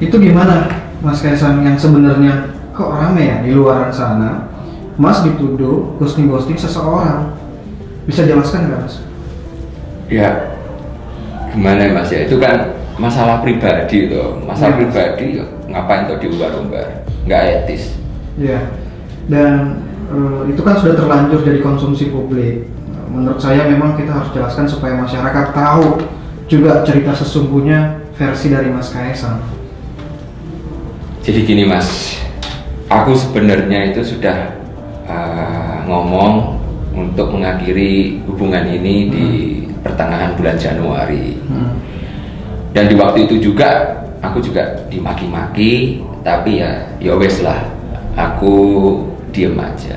Itu gimana Mas Kaisang yang sebenarnya kok rame ya di luaran sana, Mas dituduh ghosting seseorang. Bisa jelaskan nggak Mas? Ya gimana Mas ya, itu kan masalah pribadi loh, masalah pribadi ngapain tuh diumbar-umbar, nggak etis. Ya, dan itu kan sudah terlanjur jadi konsumsi publik. Menurut saya memang kita harus jelaskan supaya masyarakat tahu juga cerita sesungguhnya versi dari Mas Kaisang. Jadi gini Mas, aku sebenarnya itu sudah ngomong untuk mengakhiri hubungan ini di pertengahan bulan Januari. Dan di waktu itu juga aku juga dimaki-maki, tapi ya wes lah, aku diem aja.